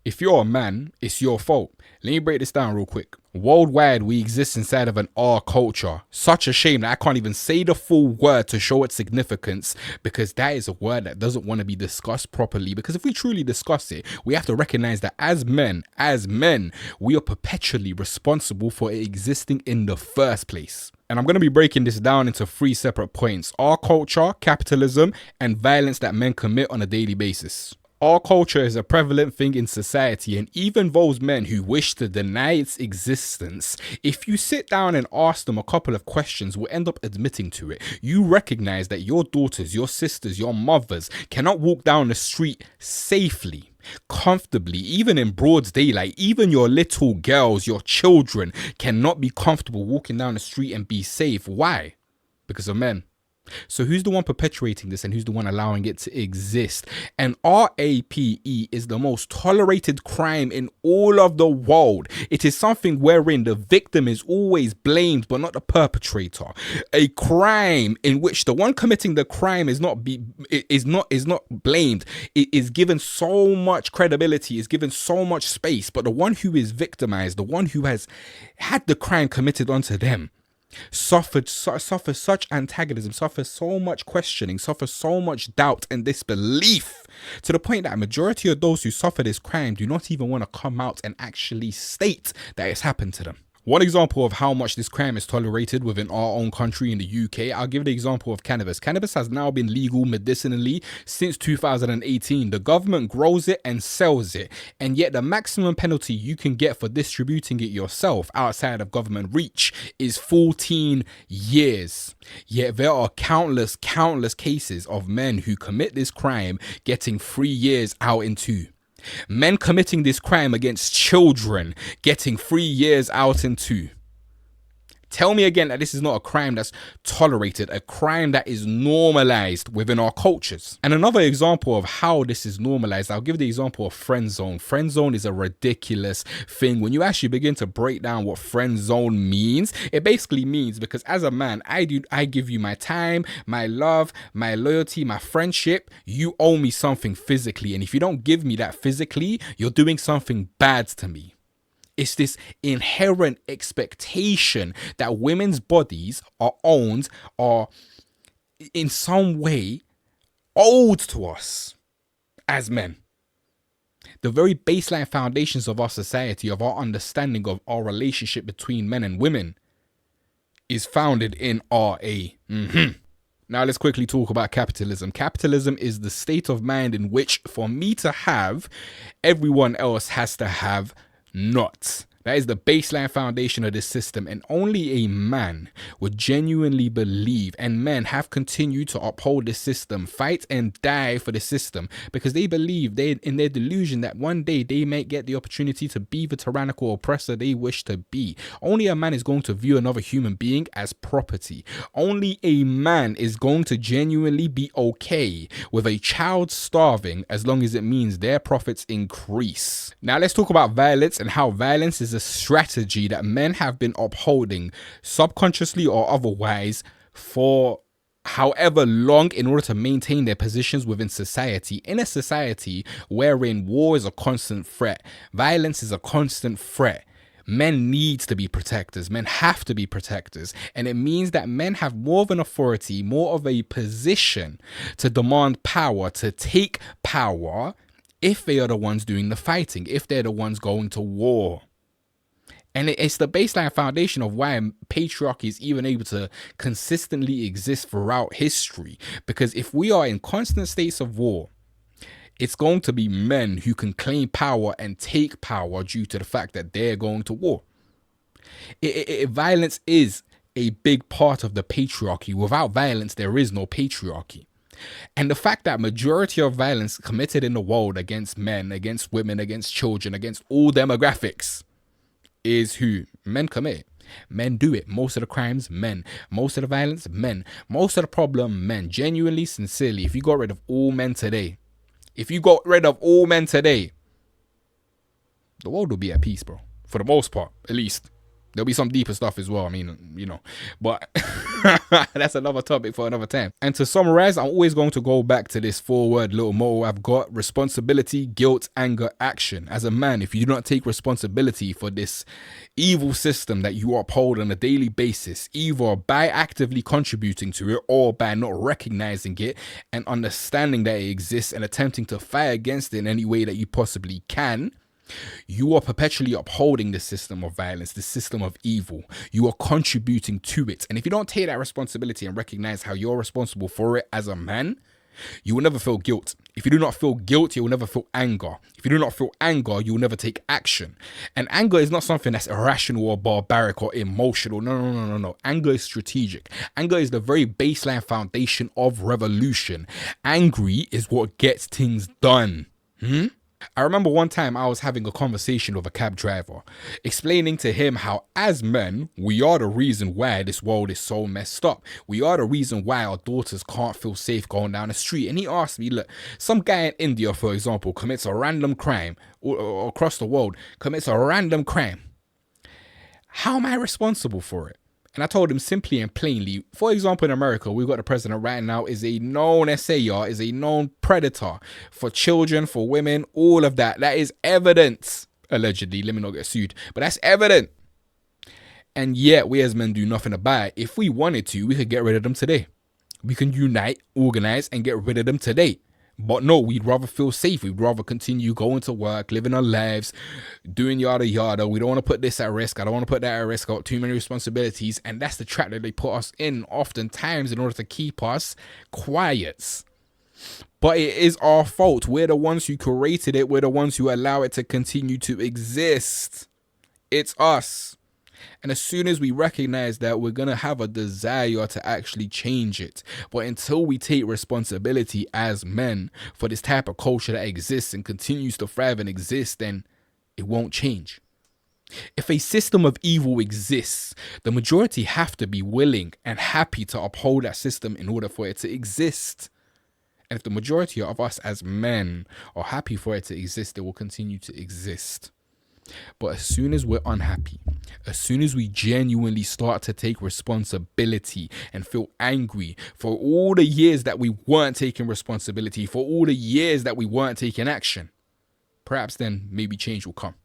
If you're a man, it's your fault. Let me break this down real quick. Worldwide, we exist inside of an R culture. Such a shame that I can't even say the full word to show its significance, because that is a word that doesn't want to be discussed properly. Because if we truly discuss it, we have to recognize that as men, we are perpetually responsible for it existing in the first place. And I'm going to be breaking this down into 3 separate points: our culture, capitalism, and violence that men commit on a daily basis. Our culture is a prevalent thing in society, and even those men who wish to deny its existence, if you sit down and ask them a couple of questions, will end up admitting to it. You recognize that your daughters, your sisters, your mothers cannot walk down the street safely, comfortably, even in broad daylight. Even your little girls, your children cannot be comfortable walking down the street and be safe. Why? Because of men. So who's the one perpetuating this, and who's the one allowing it to exist? And RAPE is the most tolerated crime in all of the world. It is something wherein the victim is always blamed but not the perpetrator. A crime in which the one committing the crime is not blamed. It is given so much credibility, is given so much space, but the one who is victimized, the one who has had the crime committed onto them, suffers such antagonism, suffers so much questioning, suffers so much doubt and disbelief, to the point that a majority of those who suffer this crime do not even want to come out and actually state that it's happened to them. One example of how much this crime is tolerated within our own country in the UK, I'll give the example of cannabis. Cannabis has now been legal medicinally since 2018. The government grows it and sells it, and yet the maximum penalty you can get for distributing it yourself outside of government reach is 14 years. Yet there are countless cases of men who commit this crime getting 3 years out in 2. Men committing this crime against children getting 3 years out in 2. Tell me again that this is not a crime that's tolerated, a crime that is normalized within our cultures. And another example of how this is normalized, I'll give the example of friend zone. Friend zone is a ridiculous thing. When you actually begin to break down what friend zone means, it basically means, because as a man, I give you my time, my love, my loyalty, my friendship. You owe me something physically, and if you don't give me that physically, you're doing something bad to me. It's this inherent expectation that women's bodies are owned, or in some way owed to us as men. The very baseline foundations of our society, of our understanding of our relationship between men and women, is founded in RA. Now let's quickly talk about capitalism. Capitalism is the state of mind in which, for me to have, everyone else has to have not. That is the baseline foundation of this system, and only a man would genuinely believe, and men have continued to uphold this system, fight and die for the system, because they believe, in their delusion, that one day they may get the opportunity to be the tyrannical oppressor they wish to be. Only a man is going to view another human being as property. Only a man is going to genuinely be okay with a child starving, as long as it means their profits increase. Now let's talk about violence, and how violence is a strategy that men have been upholding, subconsciously or otherwise, for however long, in order to maintain their positions within society. In a society wherein war is a constant threat, violence is a constant threat, men need to be protectors. Men have to be protectors. And it means that men have more of an authority, more of a position to demand power, to take power, if they are the ones doing the fighting, if they're the ones going to war. And it's the baseline foundation of why patriarchy is even able to consistently exist throughout history. Because if we are in constant states of war, it's going to be men who can claim power and take power due to the fact that they're going to war. Violence is a big part of the patriarchy. Without violence, there is no patriarchy. And the fact that majority of violence committed in the world against men, against women, against children, against all demographics, is who men commit. Men do it. Most of the crimes, men. Most of the violence, men. Most of the problem, men. Genuinely, sincerely, if you got rid of all men today, the world will be at peace, bro. For the most part, at least. There'll be some deeper stuff as well. I mean, you know, but that's another topic for another time. And to summarize, I'm always going to go back to this 4-word little motto I've got: responsibility, guilt, anger, action. As a man, if you do not take responsibility for this evil system that you uphold on a daily basis, either by actively contributing to it or by not recognizing it and understanding that it exists and attempting to fight against it in any way that you possibly can, you are perpetually upholding the system of violence, the system of evil. You are contributing to it. And if you don't take that responsibility and recognize how you're responsible for it as a man, you will never feel guilt. If you do not feel guilt, you will never feel anger. If you do not feel anger, you will never take action. And anger is not something that's irrational or barbaric or emotional. No. Anger is strategic. Anger is the very baseline foundation of revolution. Angry is what gets things done. I remember one time I was having a conversation with a cab driver, explaining to him how as men, we are the reason why this world is so messed up. We are the reason why our daughters can't feel safe going down the street. And he asked me, look, some guy in India, for example, commits a random crime, or across the world, commits a random crime. How am I responsible for it? And I told him simply and plainly, for example, in America, we've got the president right now is a known SAR, is a known predator for children, for women, all of that. That is evidence, allegedly. Let me not get sued, but that's evident. And yet we as men do nothing about it. If we wanted to, we could get rid of them today. We can unite, organize, and get rid of them today. But no, we'd rather feel safe. We'd rather continue going to work, living our lives, doing yada yada. We don't want to put this at risk. I don't want to put that at risk. I got too many responsibilities. And that's the trap that they put us in oftentimes in order to keep us quiet. But it is our fault. We're the ones who created it. We're the ones who allow it to continue to exist. It's us. And as soon as we recognize that, we're going to have a desire to actually change it. But until we take responsibility as men for this type of culture that exists and continues to thrive and exist, then it won't change. If a system of evil exists, the majority have to be willing and happy to uphold that system in order for it to exist. And if the majority of us as men are happy for it to exist, it will continue to exist. But as soon as we're unhappy, as soon as we genuinely start to take responsibility and feel angry for all the years that we weren't taking responsibility, for all the years that we weren't taking action, perhaps then maybe change will come.